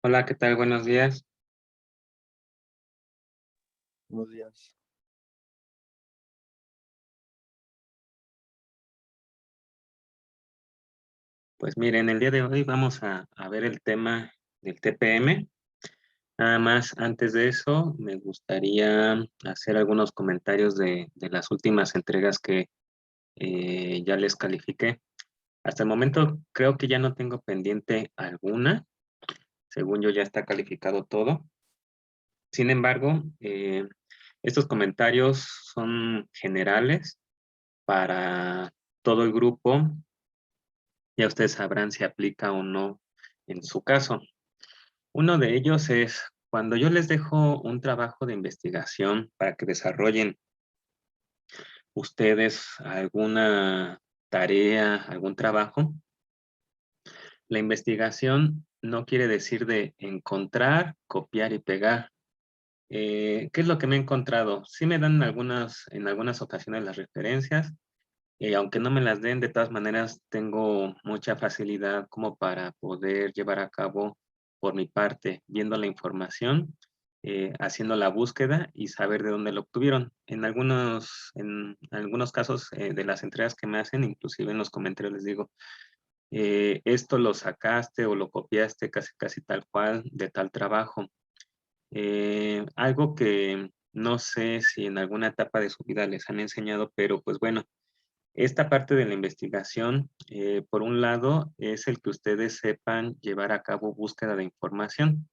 Hola, ¿qué tal? Buenos días. Buenos días. Pues miren, el día de hoy vamos a ver el tema del TPM. Nada más, antes de eso, me gustaría hacer algunos comentarios de las últimas entregas que ya les califiqué. Hasta el momento creo que ya no tengo pendiente alguna. Según yo ya está calificado todo. Sin embargo, estos comentarios son generales para todo el grupo. Ya ustedes sabrán si aplica o no en su caso. Uno de ellos es cuando yo les dejo un trabajo de investigación para que desarrollen ustedes alguna tarea, algún trabajo. La investigación no quiere decir de encontrar, copiar y pegar. ¿Qué es lo que me he encontrado? Sí me dan en algunas ocasiones las referencias, aunque no me las den, de todas maneras tengo mucha facilidad como para poder llevar a cabo por mi parte, viendo la información, haciendo la búsqueda y saber de dónde lo obtuvieron. En algunos casos de las entregas que me hacen, inclusive en los comentarios les digo, esto lo sacaste o lo copiaste casi casi tal cual de tal trabajo. Algo que no sé si en alguna etapa de su vida les han enseñado, pero pues bueno, esta parte de la investigación, por un lado, es el que ustedes sepan llevar a cabo búsqueda de información.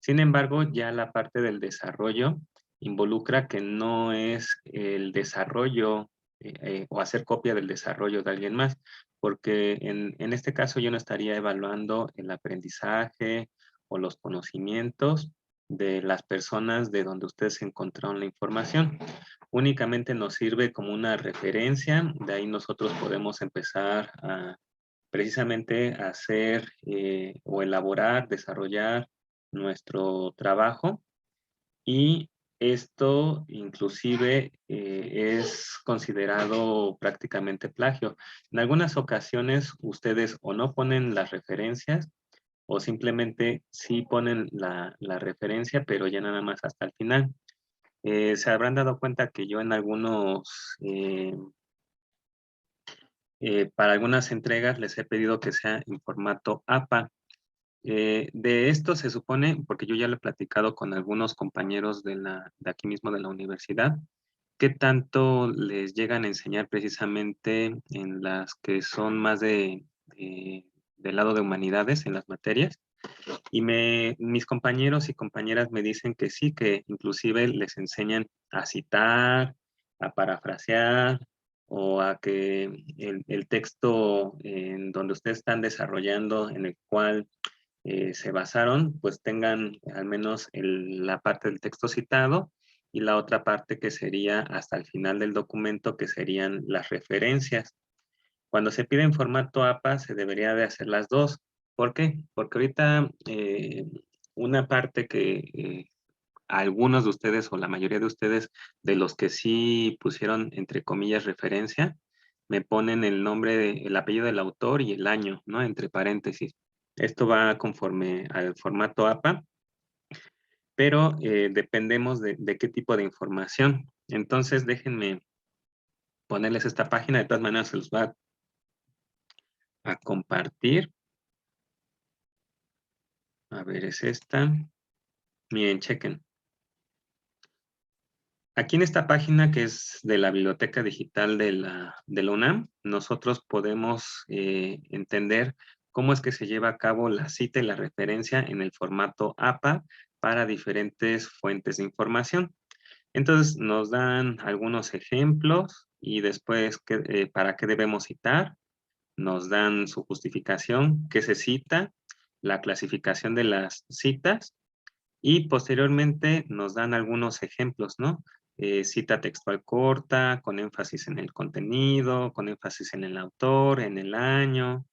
Sin embargo, ya la parte del desarrollo involucra que no es el desarrollo o hacer copia del desarrollo de alguien más, porque en este caso yo no estaría evaluando el aprendizaje o los conocimientos de las personas de donde ustedes encontraron la información. Únicamente nos sirve como una referencia, de ahí nosotros podemos empezar a precisamente hacer o elaborar, desarrollar nuestro trabajo y esto inclusive es considerado prácticamente plagio. En algunas ocasiones ustedes o no ponen las referencias o simplemente sí ponen la referencia, pero ya nada más hasta el final. Se habrán dado cuenta que yo en para algunas entregas les he pedido que sea en formato APA. De esto se supone, porque yo ya lo he platicado con algunos compañeros de aquí mismo de la universidad, qué tanto les llegan a enseñar precisamente en las que son más del lado de humanidades, en las materias. Y mis compañeros y compañeras me dicen que sí, que inclusive les enseñan a citar, a parafrasear o a que el texto en donde ustedes están desarrollando, en el cual se basaron, pues tengan al menos la parte del texto citado y la otra parte que sería hasta el final del documento, que serían las referencias. Cuando se pide en formato APA, se debería de hacer las dos. ¿Por qué? Porque ahorita una parte que algunos de ustedes o la mayoría de ustedes, de los que sí pusieron entre comillas referencia, me ponen el nombre, el apellido del autor y el año, ¿no? Entre paréntesis. Esto va conforme al formato APA, pero dependemos de qué tipo de información. Entonces, déjenme ponerles esta página, de todas maneras se los va a compartir. A ver, es esta. Miren, chequen. Aquí en esta página que es de la Biblioteca Digital de la UNAM, nosotros podemos entender cómo es que se lleva a cabo la cita y la referencia en el formato APA para diferentes fuentes de información. Entonces nos dan algunos ejemplos y después para qué debemos citar, nos dan su justificación, qué se cita, la clasificación de las citas y posteriormente nos dan algunos ejemplos, ¿no? Cita textual corta, con énfasis en el contenido, con énfasis en el autor, en el año,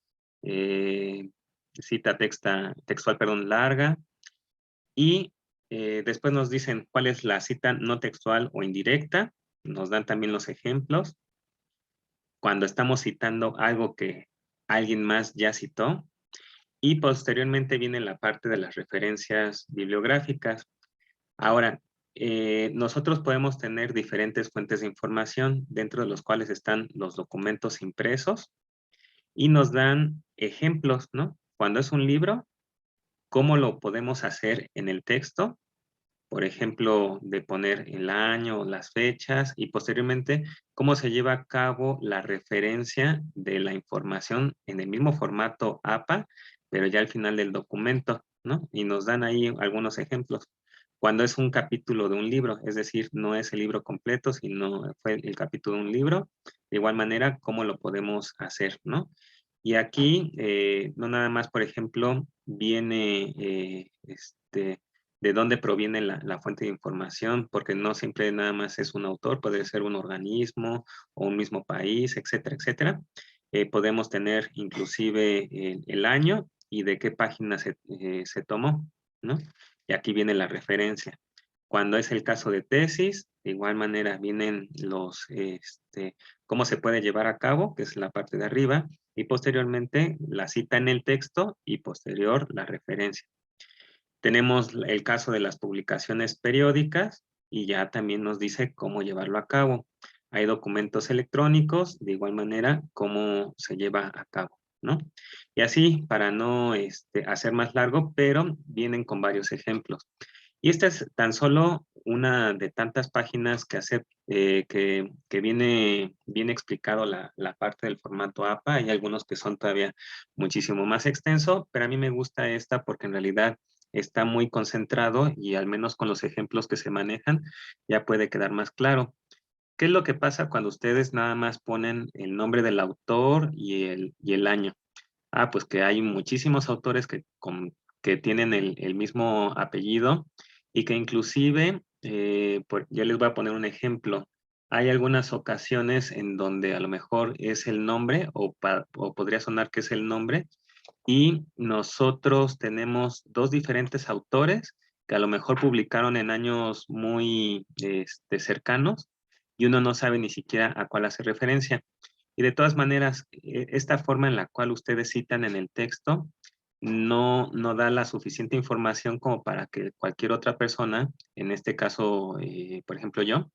eh, cita textual, perdón, larga, y después nos dicen cuál es la cita no textual o indirecta, nos dan también los ejemplos. Cuando estamos citando algo que alguien más ya citó, Y posteriormente viene la parte de las referencias bibliográficas. Ahora, nosotros podemos tener diferentes fuentes de información, dentro de los cuales están los documentos impresos y nos dan ejemplos, ¿no? Cuando es un libro, ¿cómo lo podemos hacer en el texto? Por ejemplo, de poner el año, las fechas y posteriormente cómo se lleva a cabo la referencia de la información en el mismo formato APA, pero ya al final del documento, ¿no? Y nos dan ahí algunos ejemplos. Cuando es un capítulo de un libro, es decir, no es el libro completo, sino fue el capítulo de un libro, de igual manera, ¿cómo lo podemos hacer, ¿no? Y aquí, no nada más, por ejemplo, viene de dónde proviene la fuente de información, porque no siempre nada más es un autor, puede ser un organismo o un mismo país, etcétera, etcétera. Podemos tener inclusive el año y de qué página se tomó, ¿no? Y aquí viene la referencia. Cuando es el caso de tesis, de igual manera vienen cómo se puede llevar a cabo, que es la parte de arriba, y posteriormente la cita en el texto y posterior la referencia. Tenemos el caso de las publicaciones periódicas y ya también nos dice cómo llevarlo a cabo. Hay documentos electrónicos, de igual manera, cómo se lleva a cabo, ¿no? Y así, para no hacer más largo, pero vienen con varios ejemplos. Y esta es tan solo una de tantas páginas que hace, que viene explicado la parte del formato APA. Hay algunos que son todavía muchísimo más extenso, pero a mí me gusta esta porque en realidad está muy concentrado y al menos con los ejemplos que se manejan ya puede quedar más claro. ¿Qué es lo que pasa cuando ustedes nada más ponen el nombre del autor y el año? Ah, pues que hay muchísimos autores que tienen el mismo apellido y que inclusive, ya les voy a poner un ejemplo. Hay algunas ocasiones en donde a lo mejor es el nombre o podría sonar que es el nombre y nosotros tenemos dos diferentes autores que a lo mejor publicaron en años muy cercanos y uno no sabe ni siquiera a cuál hace referencia. Y de todas maneras, esta forma en la cual ustedes citan en el texto no da la suficiente información como para que cualquier otra persona, en este caso, por ejemplo yo,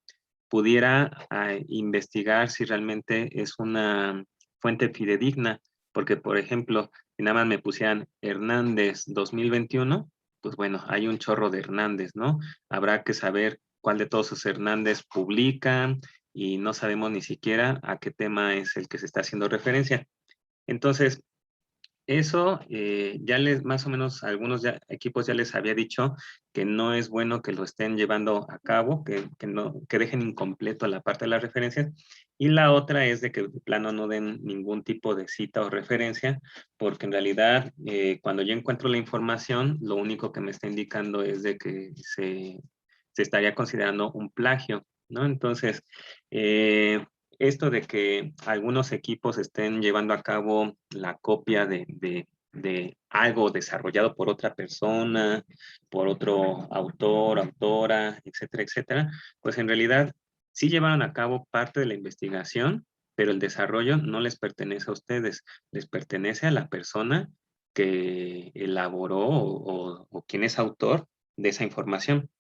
pudiera investigar si realmente es una fuente fidedigna, porque por ejemplo, si nada más me pusieran Hernández 2021, pues bueno, hay un chorro de Hernández, ¿no? Habrá que saber cuál de todos esos Hernández publican y no sabemos ni siquiera a qué tema es el que se está haciendo referencia. Entonces, eso ya más o menos algunos equipos ya les había dicho que no es bueno que lo estén llevando a cabo, que dejen incompleto la parte de las referencias. Y la otra es de que de plano no den ningún tipo de cita o referencia, porque en realidad cuando yo encuentro la información, lo único que me está indicando es de que se estaría considerando un plagio, ¿no? Entonces, esto de que algunos equipos estén llevando a cabo la copia de algo desarrollado por otra persona, por otro autor, autora, etcétera, etcétera, pues en realidad sí llevaron a cabo parte de la investigación, pero el desarrollo no les pertenece a ustedes, les pertenece a la persona que elaboró o quien es autor de esa información.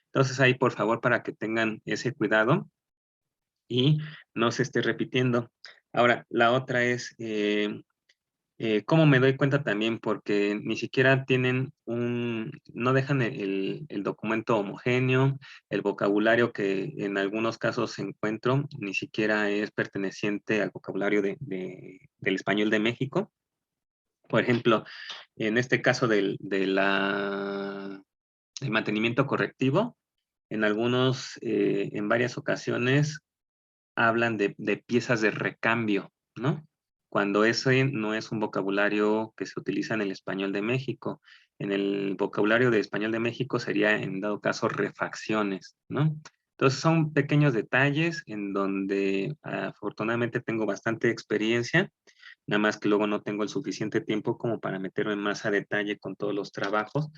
Entonces ahí, por favor, para que tengan ese cuidado y no se esté repitiendo. Ahora, la otra es, ¿cómo me doy cuenta también? Porque ni siquiera tienen no dejan el documento homogéneo, el vocabulario que en algunos casos encuentro, ni siquiera es perteneciente al vocabulario del español de México. Por ejemplo, en este caso del mantenimiento correctivo, en varias ocasiones hablan de piezas de recambio, ¿no? Cuando ese no es un vocabulario que se utiliza en el español de México. En el vocabulario de español de México sería, en dado caso, refacciones, ¿no? Entonces son pequeños detalles en donde afortunadamente tengo bastante experiencia, nada más que luego no tengo el suficiente tiempo como para meterme más a detalle con todos los trabajos,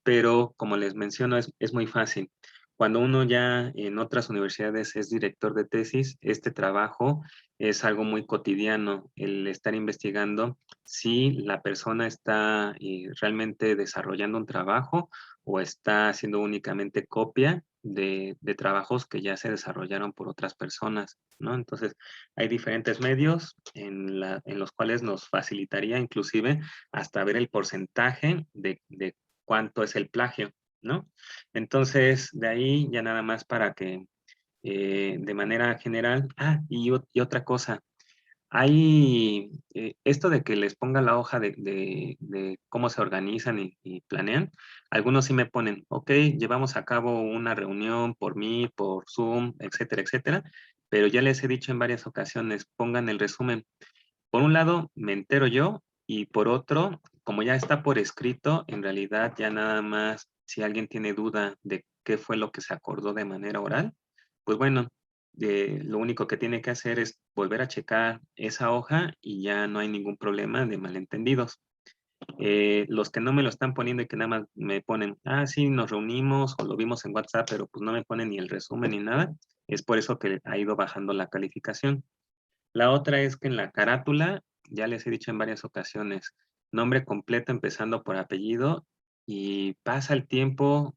pero como les menciono, es muy fácil. Cuando uno ya en otras universidades es director de tesis, este trabajo es algo muy cotidiano, el estar investigando si la persona está realmente desarrollando un trabajo o está haciendo únicamente copia de trabajos que ya se desarrollaron por otras personas, ¿no? Entonces, hay diferentes medios en los cuales nos facilitaría inclusive hasta ver el porcentaje de cuánto es el plagio, ¿no? Entonces, de ahí ya nada más para que de manera general, y otra cosa, hay esto de que les ponga la hoja de cómo se organizan y planean, algunos sí me ponen, ok, llevamos a cabo una reunión por Meet, por Zoom, etcétera, etcétera, pero ya les he dicho en varias ocasiones, pongan el resumen. Por un lado, me entero yo y por otro, como ya está por escrito, en realidad ya nada más, si alguien tiene duda de qué fue lo que se acordó de manera oral, pues bueno, lo único que tiene que hacer es volver a checar esa hoja y ya no hay ningún problema de malentendidos. Los que no me lo están poniendo y que nada más me ponen, sí, nos reunimos o lo vimos en WhatsApp, pero pues no me ponen ni el resumen ni nada, es por eso que ha ido bajando la calificación. La otra es que en la carátula, ya les he dicho en varias ocasiones, nombre completo empezando por apellido y pasa el tiempo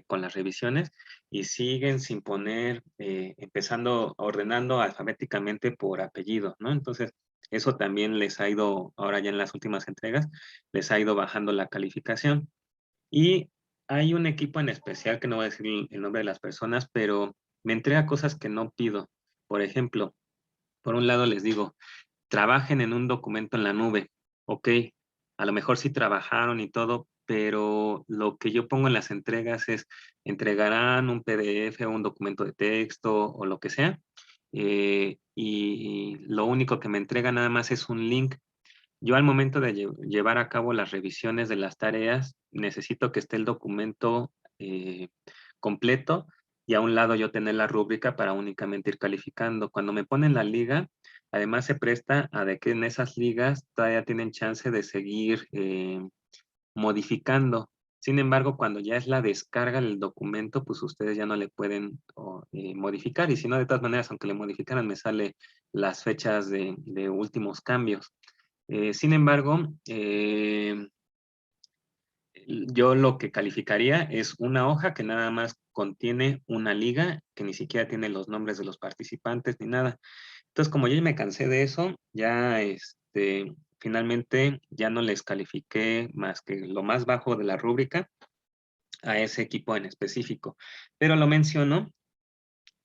con las revisiones y siguen sin poner, empezando, ordenando alfabéticamente por apellido, ¿no? Entonces, eso también les ha ido, ahora ya en las últimas entregas, les ha ido bajando la calificación. Y hay un equipo en especial, que no voy a decir el nombre de las personas, pero me entrega cosas que no pido. Por ejemplo, por un lado les digo, trabajen en un documento en la nube. Ok, a lo mejor sí trabajaron y todo, pero lo que yo pongo en las entregas es, entregarán un PDF o un documento de texto o lo que sea, y lo único que me entrega nada más es un link. Yo al momento de llevar a cabo las revisiones de las tareas, necesito que esté el documento completo y a un lado yo tener la rúbrica para únicamente ir calificando. Cuando me ponen la liga, además se presta a de que en esas ligas todavía tienen chance de seguir modificando. Sin embargo, cuando ya es la descarga del documento, pues ustedes ya no le pueden modificar. Y si no, de todas maneras, aunque le modificaran, me sale las fechas de últimos cambios. Sin embargo, yo lo que calificaría es una hoja que nada más contiene una liga, que ni siquiera tiene los nombres de los participantes ni nada. Entonces, como yo ya me cansé de eso, ya finalmente ya no les califiqué más que lo más bajo de la rúbrica a ese equipo en específico. Pero lo menciono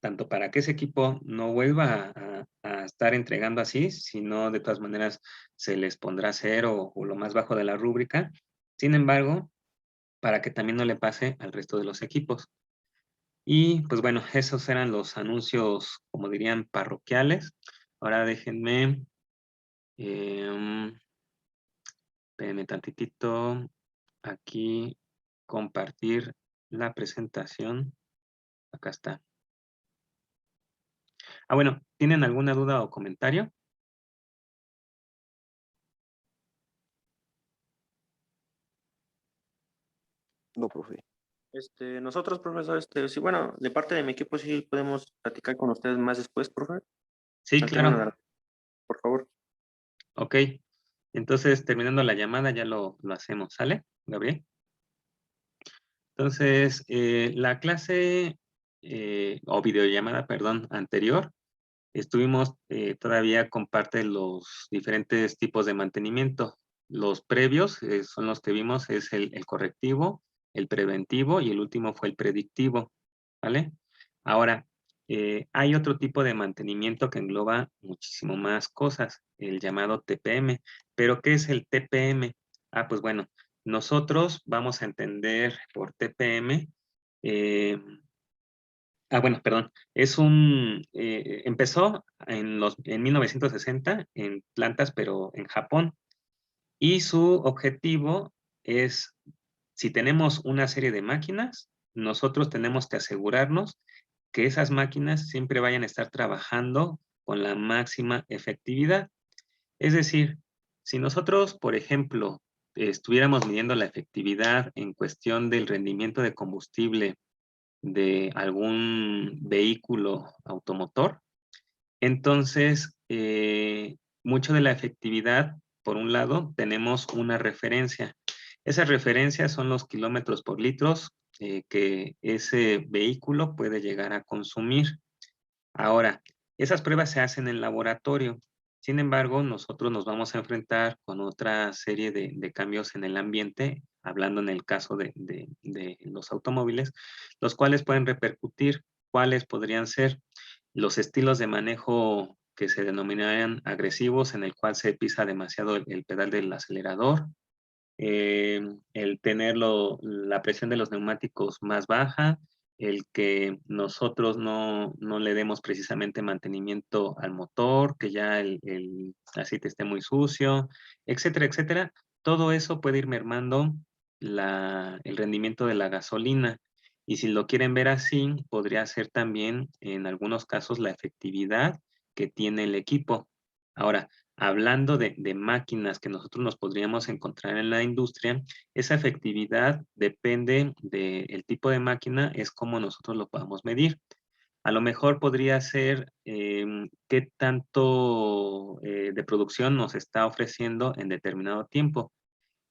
tanto para que ese equipo no vuelva a estar entregando así, sino de todas maneras se les pondrá cero o lo más bajo de la rúbrica. Sin embargo, para que también no le pase al resto de los equipos. Y pues bueno, esos eran los anuncios, como dirían, parroquiales. Ahora déjenme, eh, espérenme tantitito, aquí compartir la presentación. Acá está. Bueno, ¿tienen alguna duda o comentario? No, profe. Nosotros, profesor, sí, bueno, de parte de mi equipo sí podemos platicar con ustedes más después, profe. Sí, No tengo claro. nada, por favor. Ok. Entonces, terminando la llamada, ya lo hacemos, ¿sale, Gabriel? Entonces, la clase o videollamada, perdón, anterior, estuvimos todavía con parte de los diferentes tipos de mantenimiento. Los previos son los que vimos, es el correctivo, el preventivo y el último fue el predictivo, ¿vale? Ahora, hay otro tipo de mantenimiento que engloba muchísimo más cosas, el llamado TPM. ¿Pero qué es el TPM? Pues bueno, nosotros vamos a entender por TPM, eh, bueno, perdón, empezó en 1960 en plantas, pero en Japón, y su objetivo es, si tenemos una serie de máquinas, nosotros tenemos que asegurarnos que esas máquinas siempre vayan a estar trabajando con la máxima efectividad. Es decir, si nosotros, por ejemplo, estuviéramos midiendo la efectividad en cuestión del rendimiento de combustible de algún vehículo automotor. Entonces, mucho de la efectividad, por un lado, tenemos una referencia. Esas referencias son los kilómetros por litros que ese vehículo puede llegar a consumir. Ahora, esas pruebas se hacen en laboratorio. Sin embargo, nosotros nos vamos a enfrentar con otra serie de cambios en el ambiente, hablando en el caso de los automóviles, los cuales pueden repercutir. ¿Cuáles podrían ser? Los estilos de manejo que se denominarían agresivos, en el cual se pisa demasiado el pedal del acelerador, el tener la presión de los neumáticos más baja, el que nosotros no le demos precisamente mantenimiento al motor, que ya el aceite esté muy sucio, etcétera, etcétera. Todo eso puede ir mermando el rendimiento de la gasolina. Y si lo quieren ver así, podría ser también en algunos casos la efectividad que tiene el equipo. Ahora, hablando de máquinas que nosotros nos podríamos encontrar en la industria, esa efectividad depende del tipo de máquina, es como nosotros lo podamos medir. A lo mejor podría ser qué tanto de producción nos está ofreciendo en determinado tiempo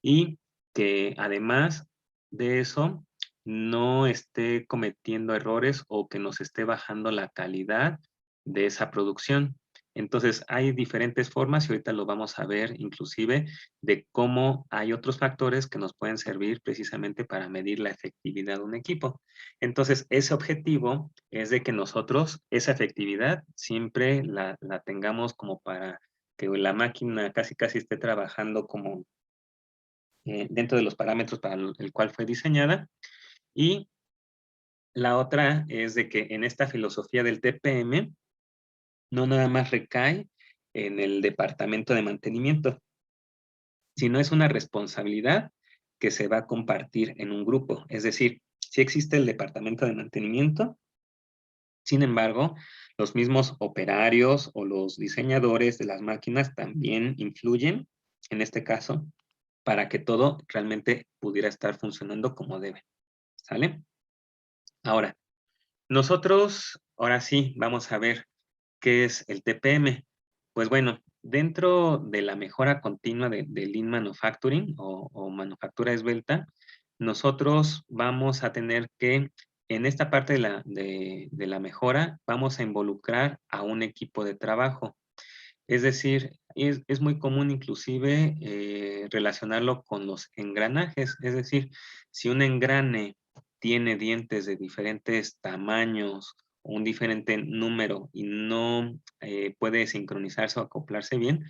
y que además de eso no esté cometiendo errores o que nos esté bajando la calidad de esa producción. Entonces, hay diferentes formas y ahorita lo vamos a ver inclusive de cómo hay otros factores que nos pueden servir precisamente para medir la efectividad de un equipo. Entonces, ese objetivo es de que nosotros esa efectividad siempre la tengamos como para que la máquina casi casi esté trabajando como dentro de los parámetros para el cual fue diseñada. Y la otra es de que en esta filosofía del TPM no nada más recae en el departamento de mantenimiento, sino es una responsabilidad que se va a compartir en un grupo. Es decir, sí existe el departamento de mantenimiento, sin embargo, los mismos operarios o los diseñadores de las máquinas también influyen, en este caso, para que todo realmente pudiera estar funcionando como debe. ¿Sale? Ahora, nosotros, ahora sí, vamos a ver qué es el TPM. Pues bueno, dentro de la mejora continua de Lean Manufacturing o manufactura esbelta, nosotros vamos a tener que, en esta parte de la mejora, vamos a involucrar a un equipo de trabajo. Es decir, es muy común inclusive relacionarlo con los engranajes. Es decir, si un engrane tiene dientes de diferentes tamaños, un diferente número y no puede sincronizarse o acoplarse bien,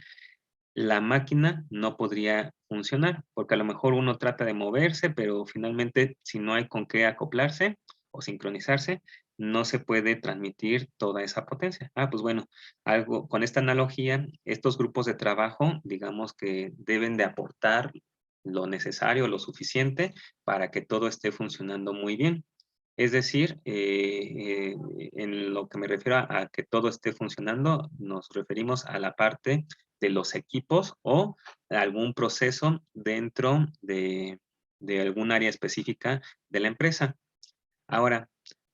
la máquina no podría funcionar, porque a lo mejor uno trata de moverse, pero finalmente si no hay con qué acoplarse o sincronizarse, no se puede transmitir toda esa potencia. Pues bueno, algo con esta analogía, estos grupos de trabajo, digamos que deben de aportar lo necesario, lo suficiente para que todo esté funcionando muy bien. Es decir, en lo que me refiero a que todo esté funcionando, nos referimos a la parte de los equipos o algún proceso dentro de algún área específica de la empresa. Ahora,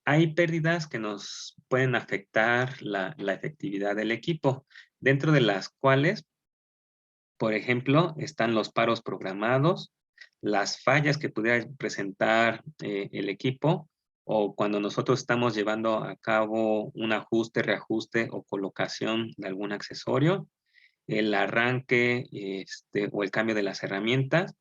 hay pérdidas que nos pueden afectar la efectividad del equipo, dentro de las cuales, por ejemplo, están los paros programados, las fallas que pudiera presentar el equipo o cuando nosotros estamos llevando a cabo un ajuste, reajuste o colocación de algún accesorio, el arranque o el cambio de las herramientas,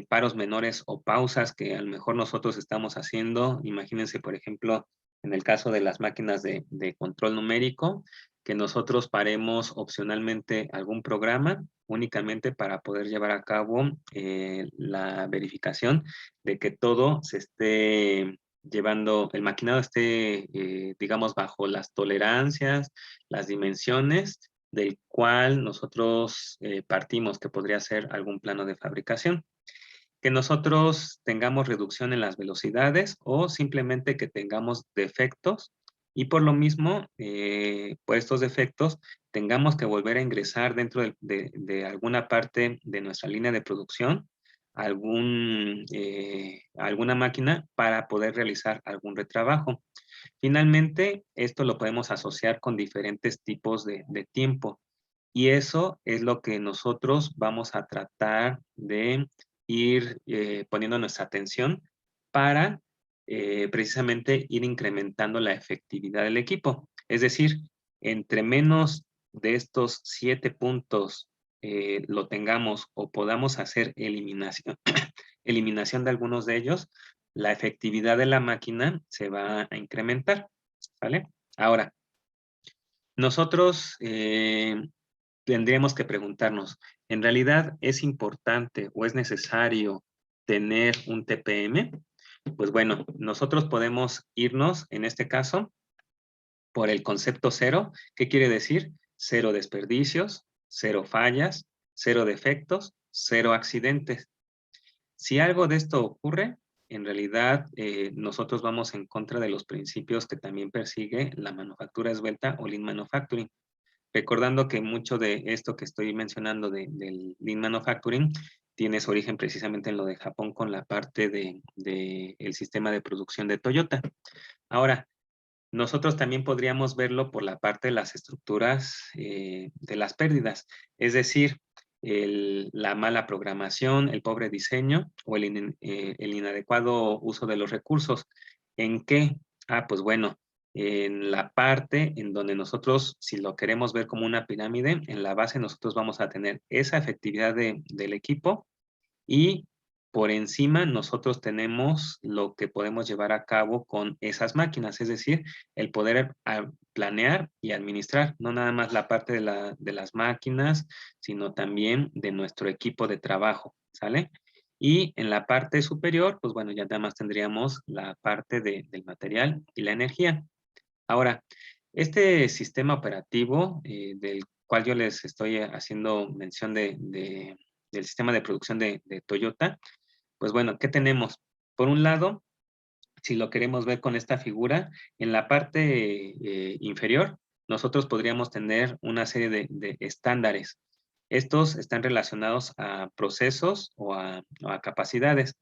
paros menores o pausas que a lo mejor nosotros estamos haciendo. Imagínense, por ejemplo, en el caso de las máquinas de control numérico, que nosotros paremos opcionalmente algún programa únicamente para poder llevar a cabo la verificación de que todo se esté llevando, el maquinado esté, digamos, bajo las tolerancias, las dimensiones del cual nosotros partimos, que podría ser algún plano de fabricación. Que nosotros tengamos reducción en las velocidades o simplemente que tengamos defectos y por lo mismo, por estos defectos, tengamos que volver a ingresar dentro de alguna parte de nuestra línea de producción alguna máquina para poder realizar algún retrabajo. Finalmente, esto lo podemos asociar con diferentes tipos de tiempo. Y eso es lo que nosotros vamos a tratar de ir poniendo nuestra atención para precisamente ir incrementando la efectividad del equipo. Es decir, entre menos de estos 7 puntos lo tengamos o podamos hacer eliminación, eliminación de algunos de ellos, la efectividad de la máquina se va a incrementar, ¿vale? Ahora, nosotros tendríamos que preguntarnos, ¿en realidad es importante o es necesario tener un TPM? Pues bueno, nosotros podemos irnos, en este caso, por el concepto cero. ¿Qué quiere decir? Cero desperdicios, cero fallas, cero defectos, cero accidentes. Si algo de esto ocurre, en realidad nosotros vamos en contra de los principios que también persigue la manufactura esbelta o Lean Manufacturing. Recordando que mucho de esto que estoy mencionando del Lean Manufacturing tiene su origen precisamente en lo de Japón con la parte el sistema de producción de Toyota. Ahora, nosotros también podríamos verlo por la parte de las estructuras de las pérdidas, es decir, la mala programación, el pobre diseño o el inadecuado uso de los recursos. ¿En qué? Ah, pues bueno, en la parte en donde nosotros, si lo queremos ver como una pirámide, en la base nosotros vamos a tener esa efectividad del equipo y por encima nosotros tenemos lo que podemos llevar a cabo con esas máquinas, es decir, el poder planear y administrar, no nada más la parte de las máquinas, sino también de nuestro equipo de trabajo, ¿sale? Y en la parte superior, pues bueno, ya nada más tendríamos la parte del material y la energía. Ahora, este sistema operativo del cual yo les estoy haciendo mención del sistema de producción de Toyota, pues bueno, ¿qué tenemos? Por un lado, si lo queremos ver con esta figura, en la parte inferior, nosotros podríamos tener una serie de estándares. Estos están relacionados a procesos o a capacidades.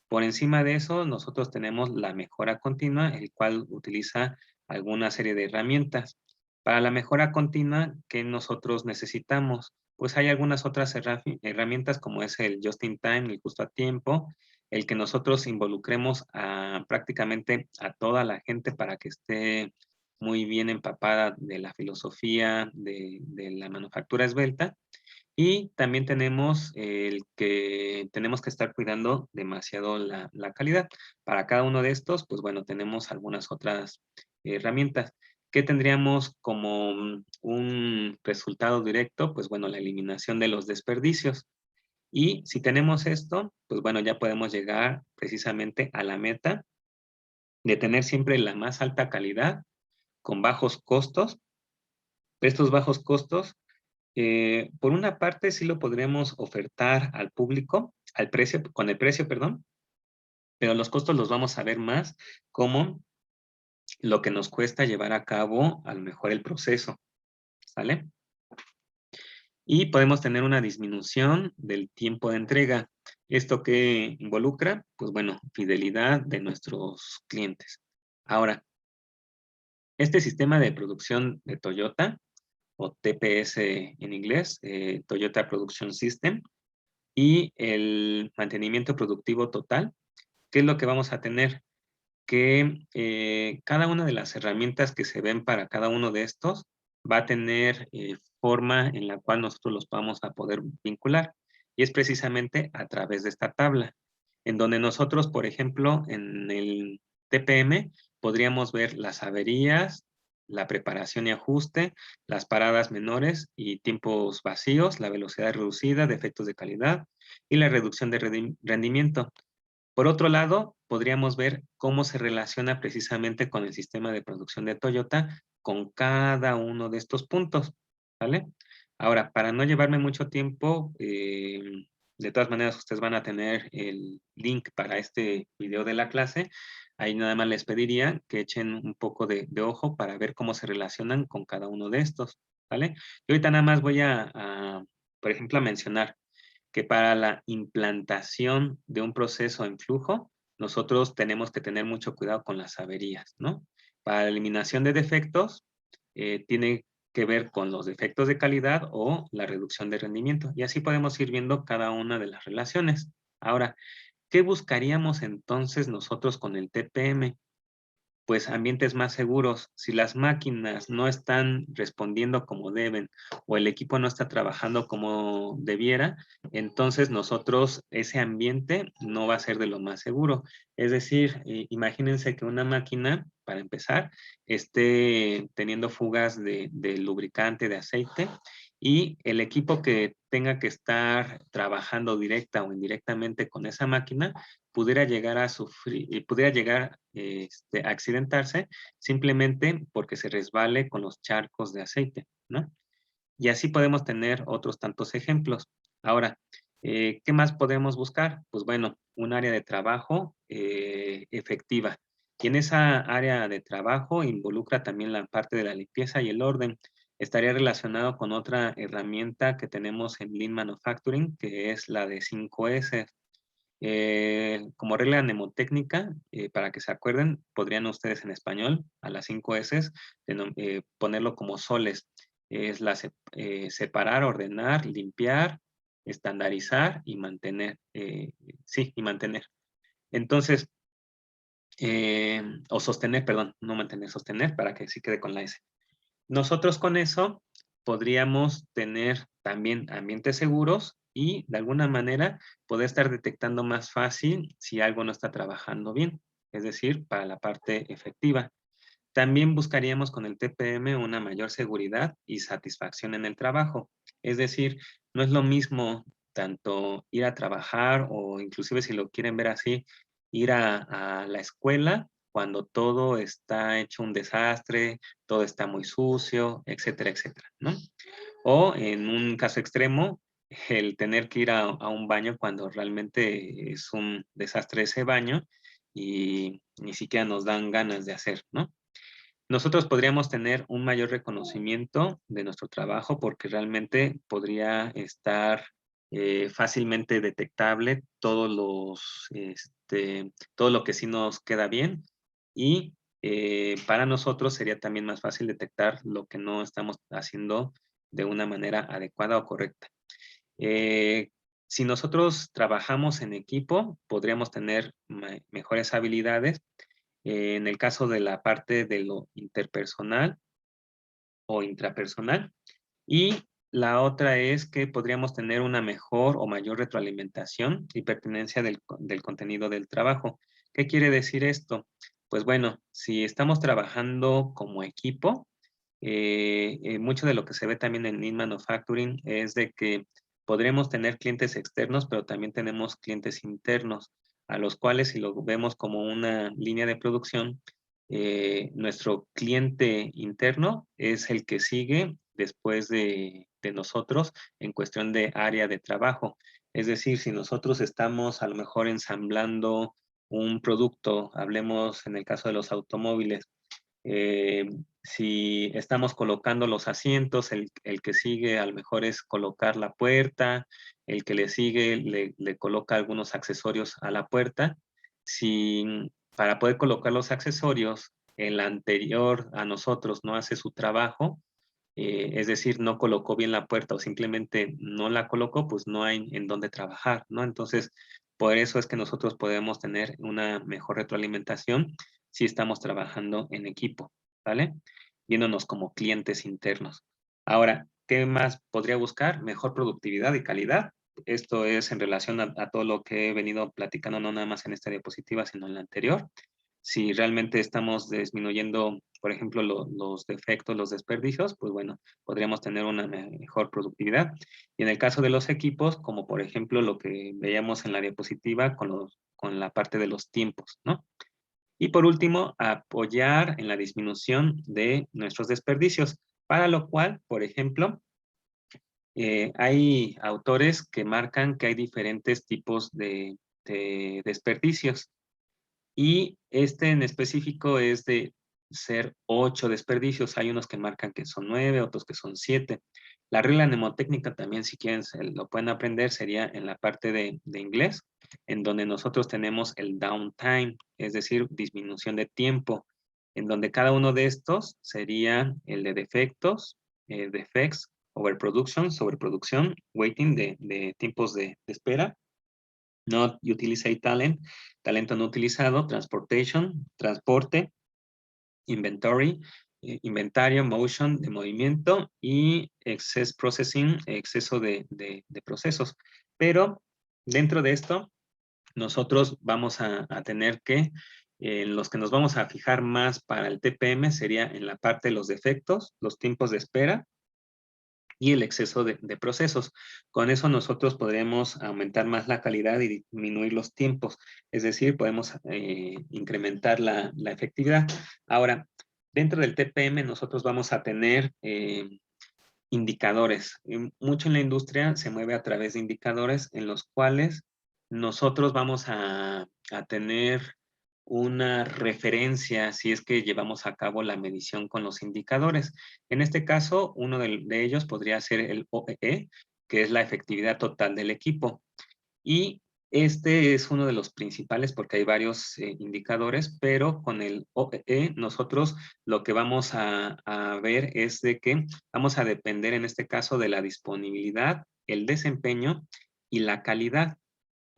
Por encima de eso, nosotros tenemos la mejora continua, el cual utiliza alguna serie de herramientas. Para la mejora continua, ¿qué nosotros necesitamos? Pues hay algunas otras herramientas como es el just in time, el justo a tiempo, el que nosotros involucremos prácticamente a toda la gente para que esté muy bien empapada de la filosofía de la manufactura esbelta. Y también tenemos el que tenemos que estar cuidando demasiado la calidad. Para cada uno de estos, pues bueno, tenemos algunas otras herramientas. ¿Qué tendríamos como un resultado directo? Pues bueno, la eliminación de los desperdicios. Y si tenemos esto, pues bueno, ya podemos llegar precisamente a la meta de tener siempre la más alta calidad con bajos costos. Estos bajos costos, por una parte, sí lo podríamos ofertar al público, al precio, con el precio, perdón, pero los costos los vamos a ver más como lo que nos cuesta llevar a cabo a lo mejor el proceso, ¿sale? Y podemos tener una disminución del tiempo de entrega. ¿Esto qué involucra? Pues bueno, fidelidad de nuestros clientes. Ahora, este sistema de producción de Toyota, o TPS en inglés, Toyota Production System, y el mantenimiento productivo total, ¿qué es lo que vamos a tener? Que cada una de las herramientas que se ven para cada uno de estos va a tener forma en la cual nosotros los vamos a poder vincular. Y es precisamente a través de esta tabla, en donde nosotros, por ejemplo, en el TPM, podríamos ver las averías, la preparación y ajuste, las paradas menores y tiempos vacíos, la velocidad reducida, defectos de calidad y la reducción de rendimiento. Por otro lado, podríamos ver cómo se relaciona precisamente con el sistema de producción de Toyota con cada uno de estos puntos, ¿vale? Ahora, para no llevarme mucho tiempo, de todas maneras ustedes van a tener el link para este video de la clase. Ahí nada más les pediría que echen un poco de ojo para ver cómo se relacionan con cada uno de estos, ¿vale? Y ahorita nada más voy por ejemplo, a mencionar que para la implantación de un proceso en flujo, nosotros tenemos que tener mucho cuidado con las averías, ¿no? Para la eliminación de defectos, tiene que ver con los defectos de calidad o la reducción de rendimiento. Y así podemos ir viendo cada una de las relaciones. Ahora, ¿qué buscaríamos entonces nosotros con el TPM? Pues ambientes más seguros. Si las máquinas no están respondiendo como deben o el equipo no está trabajando como debiera, entonces nosotros ese ambiente no va a ser de lo más seguro. Es decir, imagínense que una máquina, para empezar, esté teniendo fugas de lubricante, de aceite, y el equipo que tenga que estar trabajando directa o indirectamente con esa máquina pudiera llegar a sufrir, pudiera llegar a accidentarse simplemente porque se resbale con los charcos de aceite, ¿no? Y así podemos tener otros tantos ejemplos. Ahora, ¿qué más podemos buscar? Pues bueno, un área de trabajo efectiva. Y en esa área de trabajo involucra también la parte de la limpieza y el orden. Estaría relacionado con otra herramienta que tenemos en Lean Manufacturing, que es la de 5S. Como regla mnemotécnica, para que se acuerden, podrían ustedes en español, a las 5 S, ponerlo como soles. Es separar, ordenar, limpiar, estandarizar y mantener. Sí, y mantener. Entonces, o sostener, perdón, no mantener, sostener, para que sí quede con la S. Nosotros con eso podríamos tener también ambientes seguros y de alguna manera poder estar detectando más fácil si algo no está trabajando bien, es decir, para la parte efectiva. También buscaríamos con el TPM una mayor seguridad y satisfacción en el trabajo. Es decir, no es lo mismo tanto ir a trabajar o inclusive si lo quieren ver así, ir a la escuela cuando todo está hecho un desastre, todo está muy sucio, etcétera, etcétera, ¿no? O en un caso extremo, el tener que ir a un baño cuando realmente es un desastre ese baño y ni siquiera nos dan ganas de hacer, ¿no? Nosotros podríamos tener un mayor reconocimiento de nuestro trabajo porque realmente podría estar fácilmente detectable todo lo que sí nos queda bien y para nosotros sería también más fácil detectar lo que no estamos haciendo de una manera adecuada o correcta. Eh, si nosotros trabajamos en equipo, podríamos tener mejores habilidades en el caso de la parte de lo interpersonal o intrapersonal. Y la otra es que podríamos tener una mejor o mayor retroalimentación y pertinencia del contenido del trabajo. ¿Qué quiere decir esto? Pues bueno, si estamos trabajando como equipo, mucho de lo que se ve también en Lean Manufacturing es de que podremos tener clientes externos, pero también tenemos clientes internos, a los cuales si lo vemos como una línea de producción, nuestro cliente interno es el que sigue después de nosotros en cuestión de área de trabajo. Es decir, si nosotros estamos a lo mejor ensamblando un producto, hablemos en el caso de los automóviles, si estamos colocando los asientos, el que sigue a lo mejor es colocar la puerta, el que le sigue le coloca algunos accesorios a la puerta. Si para poder colocar los accesorios, el anterior a nosotros no hace su trabajo, es decir, no colocó bien la puerta o simplemente no la colocó, pues no hay en dónde trabajar, ¿no? Entonces, por eso es que nosotros podemos tener una mejor retroalimentación si estamos trabajando en equipo, ¿vale? Viéndonos como clientes internos. Ahora, ¿qué más podría buscar? Mejor productividad y calidad. Esto es en relación a todo lo que he venido platicando, no nada más en esta diapositiva, sino en la anterior. Si realmente estamos disminuyendo, por ejemplo, los defectos, los desperdicios, pues bueno, podríamos tener una mejor productividad. Y en el caso de los equipos, como por ejemplo lo que veíamos en la diapositiva con la parte de los tiempos, ¿no? Y por último, apoyar en la disminución de nuestros desperdicios, para lo cual, por ejemplo, hay autores que marcan que hay diferentes tipos de desperdicios. Y este en específico es de ser 8 desperdicios. Hay unos que marcan que son 9, otros que son 7. La regla mnemotécnica también, si quieren, lo pueden aprender, sería en la parte de inglés, en donde nosotros tenemos el downtime, es decir, disminución de tiempo, en donde cada uno de estos sería el de defectos, defects, overproduction, sobreproducción, waiting de tiempos de espera, not utilized talent, talento no utilizado, transportation, transporte, inventory, inventario, motion, de movimiento, y excess processing, exceso de procesos. Pero dentro de esto, nosotros vamos a tener que, los que nos vamos a fijar más para el TPM sería en la parte de los defectos, los tiempos de espera y el exceso de procesos. Con eso nosotros podremos aumentar más la calidad y disminuir los tiempos. Es decir, podemos incrementar la efectividad. Ahora, dentro del TPM nosotros vamos a tener indicadores. Mucho en la industria se mueve a través de indicadores en los cuales nosotros vamos a tener una referencia si es que llevamos a cabo la medición con los indicadores. En este caso, uno de ellos podría ser el OEE, que es la efectividad total del equipo. Y este es uno de los principales porque hay varios indicadores, pero con el OEE nosotros lo que vamos a ver es de que vamos a depender en este caso de la disponibilidad, el desempeño y la calidad.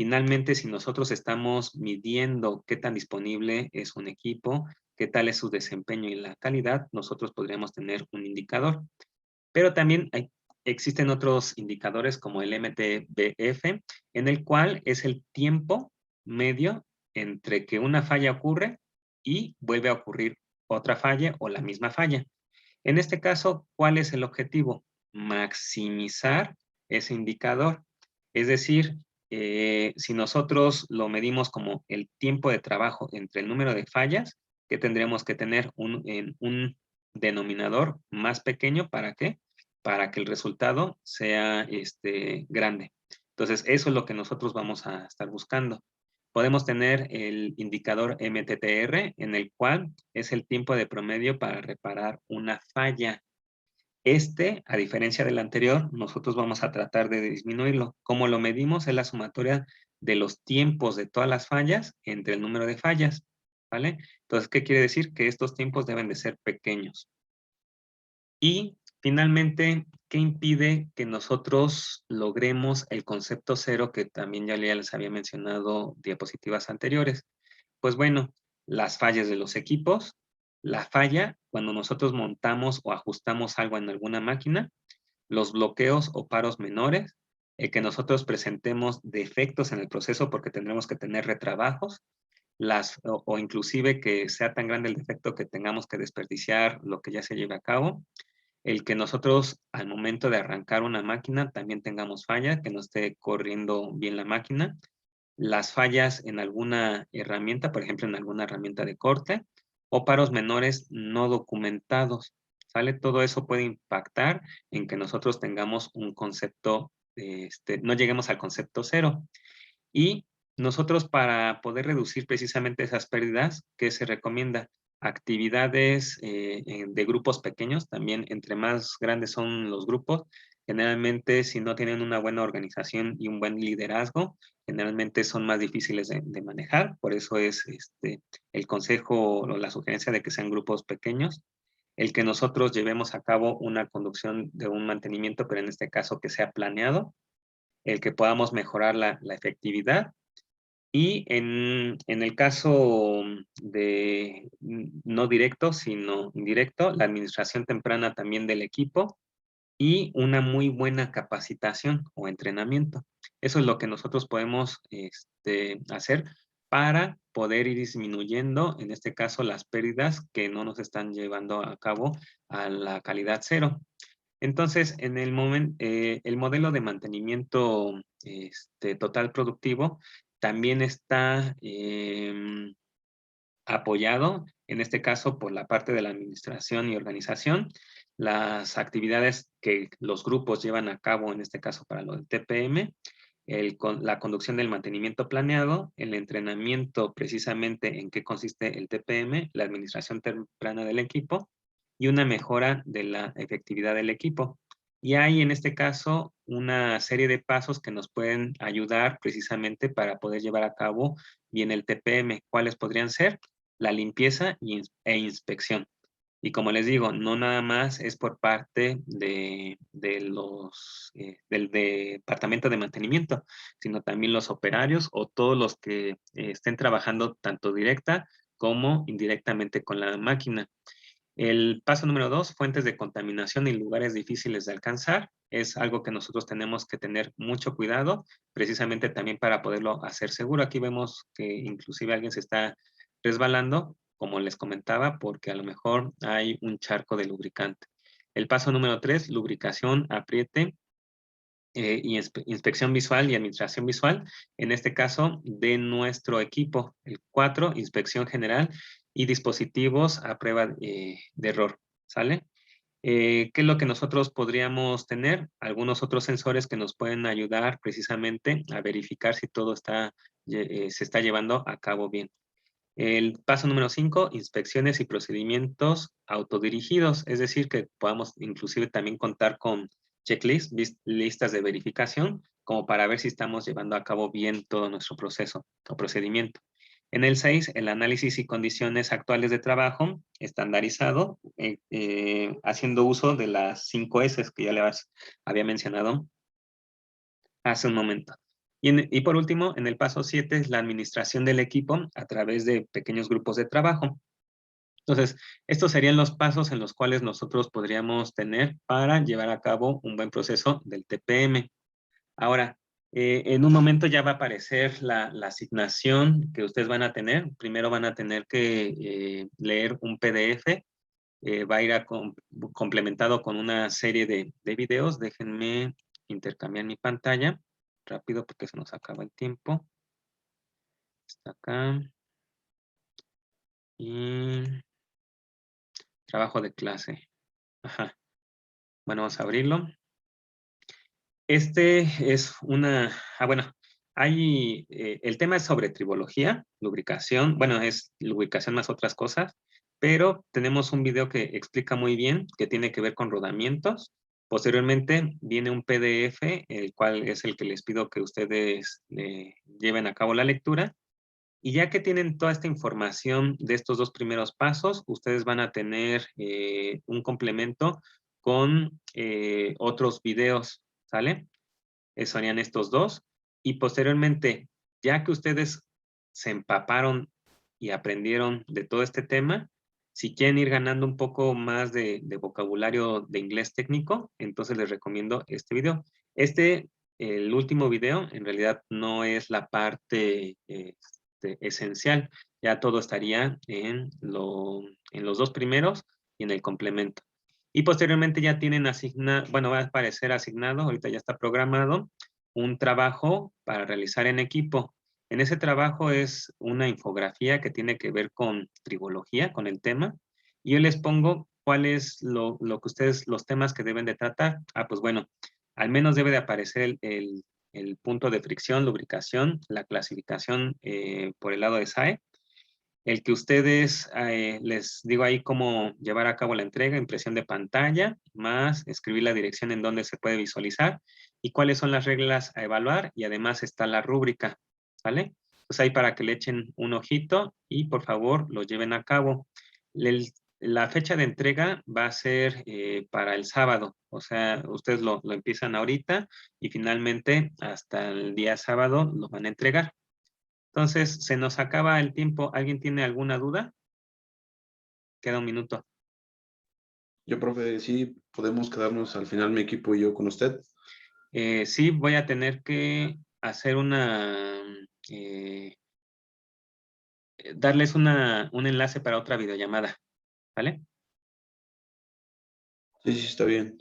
Finalmente, si nosotros estamos midiendo qué tan disponible es un equipo, qué tal es su desempeño y la calidad, nosotros podríamos tener un indicador. Pero también existen otros indicadores como el MTBF, en el cual es el tiempo medio entre que una falla ocurre y vuelve a ocurrir otra falla o la misma falla. En este caso, ¿cuál es el objetivo? Maximizar ese indicador. Es decir, si nosotros lo medimos como el tiempo de trabajo entre el número de fallas, que tendríamos que tener un denominador más pequeño. ¿Para qué? Para que el resultado sea grande. Entonces, eso es lo que nosotros vamos a estar buscando. Podemos tener el indicador MTTR, en el cual es el tiempo de promedio para reparar una falla. A diferencia del anterior, nosotros vamos a tratar de disminuirlo. ¿Cómo lo medimos? Es la sumatoria de los tiempos de todas las fallas entre el número de fallas, ¿vale? Entonces, ¿qué quiere decir? Que estos tiempos deben de ser pequeños. Y finalmente, ¿qué impide que nosotros logremos el concepto cero que también ya les había mencionado diapositivas anteriores? Pues bueno, las fallas de los equipos, la falla cuando nosotros montamos o ajustamos algo en alguna máquina, los bloqueos o paros menores, el que nosotros presentemos defectos en el proceso porque tendremos que tener retrabajos, o inclusive que sea tan grande el defecto que tengamos que desperdiciar lo que ya se lleve a cabo, el que nosotros al momento de arrancar una máquina también tengamos falla, que no esté corriendo bien la máquina, las fallas en alguna herramienta, por ejemplo, en alguna herramienta de corte, o paros menores no documentados, ¿sale? Todo eso puede impactar en que nosotros tengamos un concepto, no lleguemos al concepto cero. Y nosotros para poder reducir precisamente esas pérdidas, ¿qué se recomienda? Actividades de grupos pequeños, también entre más grandes son los grupos, generalmente si no tienen una buena organización y un buen liderazgo, generalmente son más difíciles de manejar, por eso es el consejo o la sugerencia de que sean grupos pequeños, el que nosotros llevemos a cabo una conducción de un mantenimiento, pero en este caso que sea planeado, el que podamos mejorar la efectividad. Y en el caso de no directo, sino indirecto, la administración temprana también del equipo y una muy buena capacitación o entrenamiento. Eso es lo que nosotros podemos hacer para poder ir disminuyendo, en este caso, las pérdidas que no nos están llevando a cabo a la calidad cero. Entonces, en el modelo de mantenimiento total productivo también está apoyado, en este caso, por la parte de la administración y organización, las actividades que los grupos llevan a cabo, en este caso para lo del TPM, la conducción del mantenimiento planeado, el entrenamiento precisamente en qué consiste el TPM, la administración temprana del equipo y una mejora de la efectividad del equipo. Y hay en este caso una serie de pasos que nos pueden ayudar precisamente para poder llevar a cabo bien el TPM. ¿Cuáles podrían ser? La limpieza e inspección. Y como les digo, no nada más es por parte del departamento de mantenimiento, sino también los operarios o todos los que estén trabajando tanto directa como indirectamente con la máquina. El paso número 2, fuentes de contaminación y lugares difíciles de alcanzar. Es algo que nosotros tenemos que tener mucho cuidado, precisamente también para poderlo hacer seguro. Aquí vemos que inclusive alguien se está resbalando, como les comentaba, porque a lo mejor hay un charco de lubricante. El paso número 3, lubricación, apriete y inspección visual y administración visual, en este caso de nuestro equipo. El 4, inspección general y dispositivos a prueba de error, ¿sale? ¿Qué es lo que nosotros podríamos tener? Algunos otros sensores que nos pueden ayudar precisamente a verificar si todo se está llevando a cabo bien. El paso número 5, inspecciones y procedimientos autodirigidos, es decir, que podamos inclusive también contar con checklists, listas de verificación, como para ver si estamos llevando a cabo bien todo nuestro proceso o procedimiento. En el 6, el análisis y condiciones actuales de trabajo, estandarizado, haciendo uso de las 5 S que ya les había mencionado hace un momento. Y por último, en el paso 7 es la administración del equipo a través de pequeños grupos de trabajo. Entonces, estos serían los pasos en los cuales nosotros podríamos tener para llevar a cabo un buen proceso del TPM. Ahora, en un momento ya va a aparecer la asignación que ustedes van a tener. Primero van a tener que leer un PDF. Va a ir complementado con una serie de videos. Déjenme intercambiar mi pantalla rápido porque se nos acaba el tiempo. Está acá. Y trabajo de clase. Ajá. Bueno, vamos a abrirlo. Este es bueno, el tema es sobre tribología, lubricación. Bueno, es lubricación más otras cosas, pero tenemos un video que explica muy bien que tiene que ver con rodamientos. Posteriormente viene un PDF, el cual es el que les pido que ustedes lleven a cabo la lectura. Y ya que tienen toda esta información de estos dos primeros pasos, ustedes van a tener un complemento con otros videos, ¿sale? Serían estos dos. Y posteriormente, ya que ustedes se empaparon y aprendieron de todo este tema, si quieren ir ganando un poco más de vocabulario de inglés técnico, entonces les recomiendo este video. El último video, en realidad no es la parte esencial. Ya todo estaría en los dos primeros y en el complemento. Y posteriormente ya tienen bueno, va a aparecer asignado, ahorita ya está programado, un trabajo para realizar en equipo. En ese trabajo es una infografía que tiene que ver con tribología, con el tema, y yo les pongo cuál es los temas que deben de tratar. Pues bueno, al menos debe de aparecer el punto de fricción, lubricación, la clasificación por el lado de SAE, el que ustedes les digo ahí cómo llevar a cabo la entrega, impresión de pantalla, más escribir la dirección en donde se puede visualizar y cuáles son las reglas a evaluar y además está la rúbrica, ¿vale? Pues ahí para que le echen un ojito y por favor lo lleven a cabo. La fecha de entrega va a ser para el sábado, o sea, ustedes lo empiezan ahorita y finalmente hasta el día sábado lo van a entregar. Entonces, se nos acaba el tiempo. ¿Alguien tiene alguna duda? Queda un minuto. Yo, profe, sí podemos quedarnos al final mi equipo y yo con usted. Sí, voy a tener que hacer darles un enlace para otra videollamada, ¿vale? Sí, sí, está bien.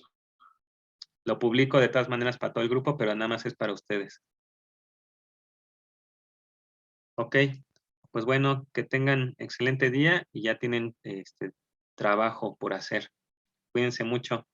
Lo publico de todas maneras para todo el grupo, pero nada más es para ustedes. Ok, pues bueno, que tengan excelente día y ya tienen trabajo por hacer. Cuídense mucho.